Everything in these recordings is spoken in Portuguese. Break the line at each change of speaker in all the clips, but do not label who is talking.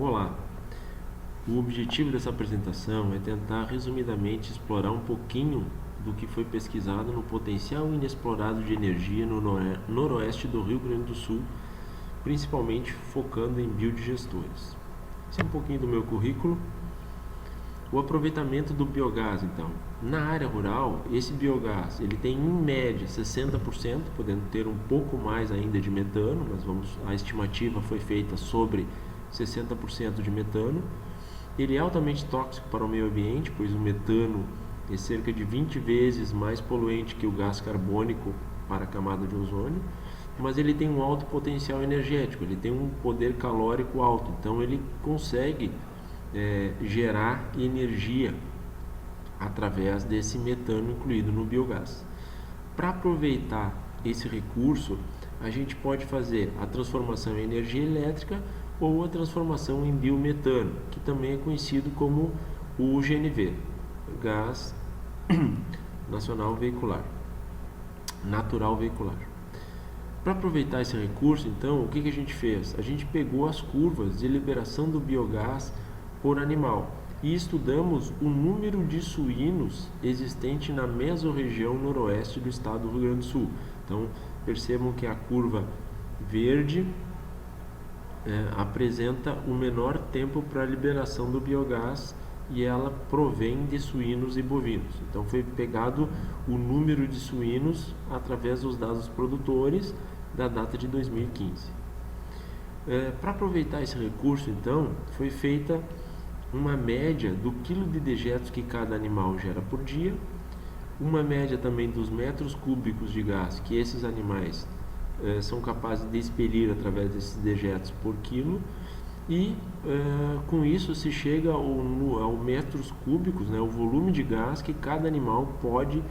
Olá! O objetivo dessa apresentação é tentar resumidamente explorar um pouquinho do que foi pesquisado no potencial inexplorado de energia no noroeste do Rio Grande do Sul, principalmente focando em biodigestores. Esse é um pouquinho do meu currículo. O aproveitamento do biogás, então. Na área rural, esse biogás ele tem em média 60%, podendo ter um pouco mais ainda de metano, mas a estimativa foi feita sobre 60% de metano. Ele é altamente tóxico para o meio ambiente, pois o metano é cerca de 20 vezes mais poluente que o gás carbônico para a camada de ozônio, mas ele tem um alto potencial energético, ele tem um poder calórico alto, então ele consegue gerar energia através desse metano incluído no biogás. Para aproveitar esse recurso, a gente pode fazer a transformação em energia elétrica ou a transformação em biometano, que também é conhecido como o GNV, gás natural veicular. Para aproveitar esse recurso, então, o que a gente fez? A gente pegou as curvas de liberação do biogás por animal e estudamos o número de suínos existente na mesorregião noroeste do estado do Rio Grande do Sul. Então, percebam que a curva verde apresenta o menor tempo para a liberação do biogás e ela provém de suínos e bovinos. Então, foi pegado o número de suínos através dos dados produtores da data de 2015. Para aproveitar esse recurso, então, foi feita uma média do quilo de dejetos que cada animal gera por dia, uma média também dos metros cúbicos de gás que esses animais são capazes de expelir através desses dejetos por quilo, e com isso se chega ao metros cúbicos, o volume de gás que cada animal pode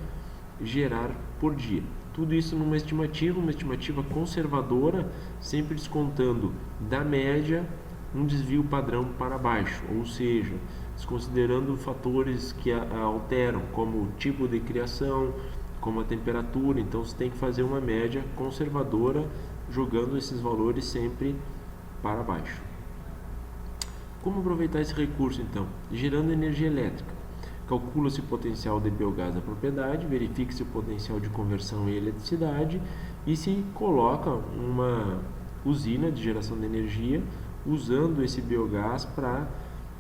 gerar por dia. Tudo isso numa estimativa conservadora, sempre descontando da média um desvio padrão para baixo, ou seja, desconsiderando fatores que alteram, como o tipo de criação, como a temperatura. Então você tem que fazer uma média conservadora, jogando esses valores sempre para baixo. Como aproveitar esse recurso, então? Gerando energia elétrica. Calcula-se o potencial de biogás da propriedade, verifica-se o potencial de conversão em eletricidade e se coloca uma usina de geração de energia usando esse biogás para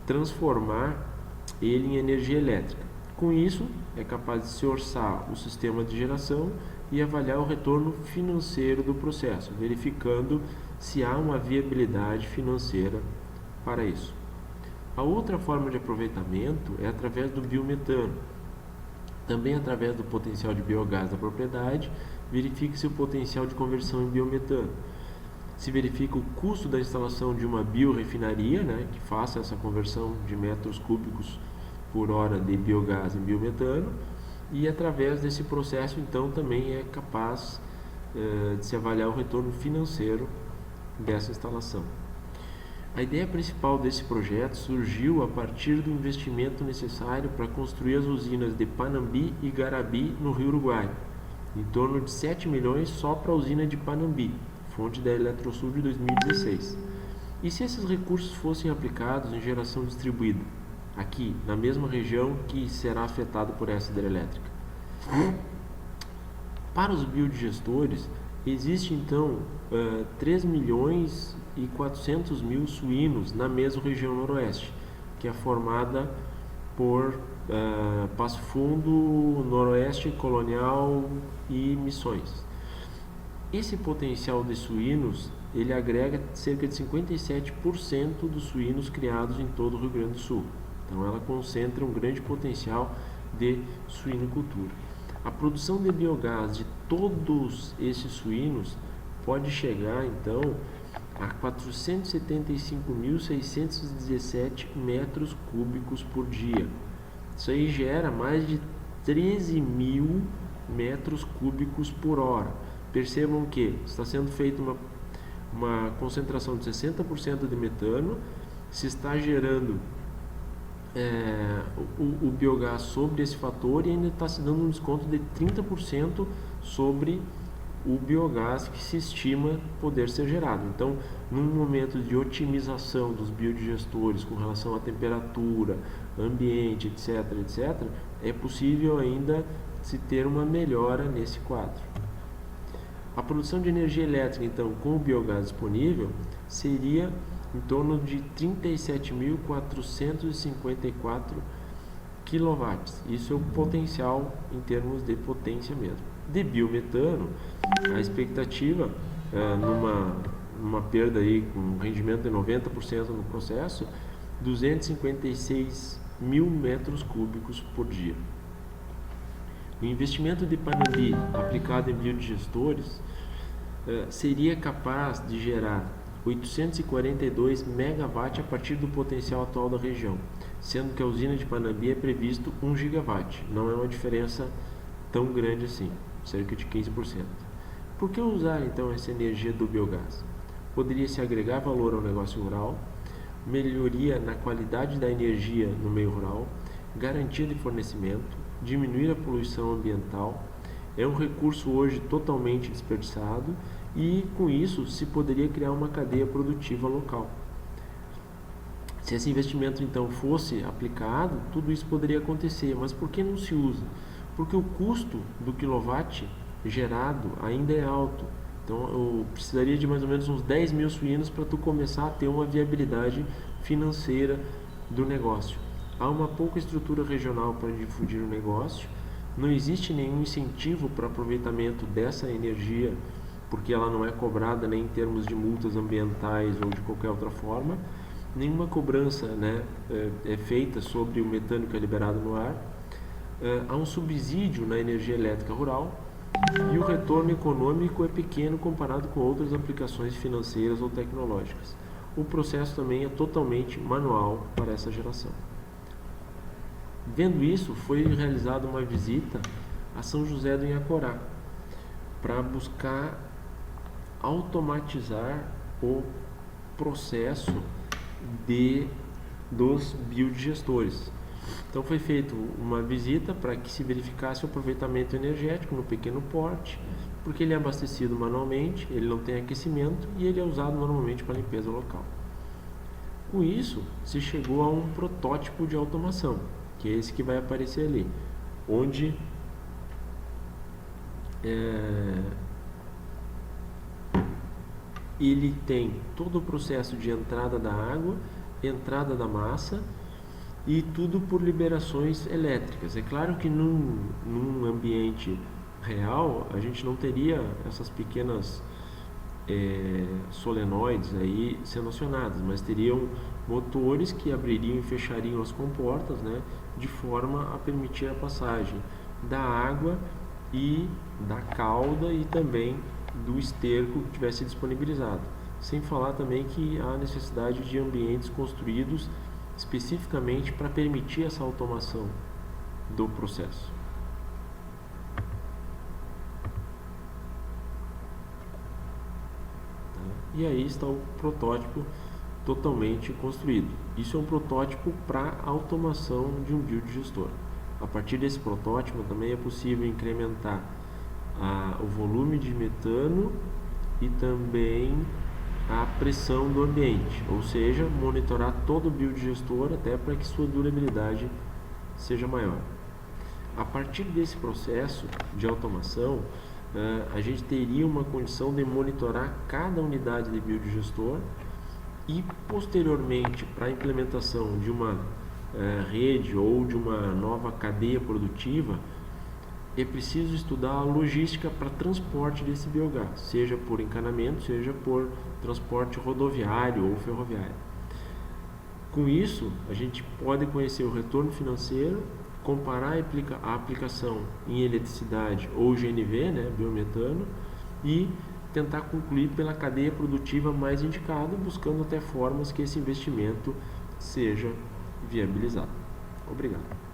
transformar ele em energia elétrica. Com isso, é capaz de se orçar o sistema de geração e avaliar o retorno financeiro do processo, verificando se há uma viabilidade financeira para isso. A outra forma de aproveitamento é através do biometano. Também através do potencial de biogás da propriedade, verifica-se o potencial de conversão em biometano. Se verifica o custo da instalação de uma biorefinaria, que faça essa conversão de metros cúbicos por hora de biogás em biometano, e através desse processo, então, também é capaz de se avaliar o retorno financeiro dessa instalação. A ideia principal desse projeto surgiu a partir do investimento necessário para construir as usinas de Panambi e Garabi no Rio Uruguai, em torno de 7 milhões só para a usina de Panambi, fonte da Eletrosul de 2016. E se esses recursos fossem aplicados em geração distribuída, aqui, na mesma região que será afetada por essa hidrelétrica? Para os biodigestores, existe então 3 milhões e 400 mil suínos na mesma região noroeste, que é formada por Passo Fundo, Noroeste, Colonial e Missões. Esse potencial de suínos, ele agrega cerca de 57% dos suínos criados em todo o Rio Grande do Sul. Então ela concentra um grande potencial de suinocultura. A produção de biogás de todos esses suínos pode chegar então a 475.617 metros cúbicos por dia. Isso aí gera mais de 13 mil metros cúbicos por hora. Percebam que está sendo feita uma concentração de 60% de metano, se está gerando o biogás sobre esse fator e ainda está se dando um desconto de 30% sobre o biogás que se estima poder ser gerado. Então, num momento de otimização dos biodigestores com relação à temperatura, ambiente, etc., é possível ainda se ter uma melhora nesse quadro. A produção de energia elétrica, então, com o biogás disponível, seria em torno de 37.454 kW. Isso é o potencial em termos de potência mesmo. De biometano, a expectativa numa perda aí com um rendimento de 90% no processo, 256 mil metros cúbicos por dia. O investimento de Panambi aplicado em biodigestores seria capaz de gerar 842 MW a partir do potencial atual da região, sendo que a usina de Panambi é previsto 1 GW. Não é uma diferença tão grande assim, cerca de 15%. Por que usar então essa energia do biogás? Poderia se agregar valor ao negócio rural, melhoria na qualidade da energia no meio rural, garantia de fornecimento, diminuir a poluição ambiental. É um recurso hoje totalmente desperdiçado e com isso se poderia criar uma cadeia produtiva local. Se esse investimento então fosse aplicado, tudo isso poderia acontecer, mas por que não se usa? Porque o custo do quilowatt gerado ainda é alto. Então eu precisaria de mais ou menos uns 10 mil suínos para tu começar a ter uma viabilidade financeira do negócio. Há uma pouca estrutura regional para difundir o negócio, não existe nenhum incentivo para aproveitamento dessa energia, porque ela não é cobrada nem em termos de multas ambientais ou de qualquer outra forma, nenhuma cobrança é feita sobre o metano que é liberado no ar, há um subsídio na energia elétrica rural e o retorno econômico é pequeno comparado com outras aplicações financeiras ou tecnológicas. O processo também é totalmente manual para essa geração. Vendo isso, foi realizada uma visita a São José do Inhacorá para buscar automatizar o processo dos biodigestores. Então foi feita uma visita para que se verificasse o aproveitamento energético no pequeno porte, porque ele é abastecido manualmente, ele não tem aquecimento e ele é usado normalmente para limpeza local. Com isso, se chegou a um protótipo de automação, que é esse que vai aparecer ali, onde ele tem todo o processo de entrada da água, entrada da massa e tudo por liberações elétricas. É claro que num ambiente real a gente não teria essas pequenas solenoides aí sendo acionadas, mas teriam motores que abririam e fechariam as comportas, de forma a permitir a passagem da água e da cauda e também do esterco que tivesse disponibilizado. Sem falar também que há necessidade de ambientes construídos especificamente para permitir essa automação do processo. E aí está o protótipo totalmente construído. Isso é um protótipo para automação de um biodigestor. A partir desse protótipo também é possível incrementar o volume de metano e também a pressão do ambiente, ou seja, monitorar todo o biodigestor até para que sua durabilidade seja maior. A partir desse processo de automação, a gente teria uma condição de monitorar cada unidade de biodigestor e posteriormente para a implementação de uma rede ou de uma nova cadeia produtiva, é preciso estudar a logística para transporte desse biogás, seja por encanamento, seja por transporte rodoviário ou ferroviário. Com isso, a gente pode conhecer o retorno financeiro, comparar a aplicação em eletricidade ou GNV, biometano, e tentar concluir pela cadeia produtiva mais indicada, buscando até formas que esse investimento seja viabilizado. Obrigado.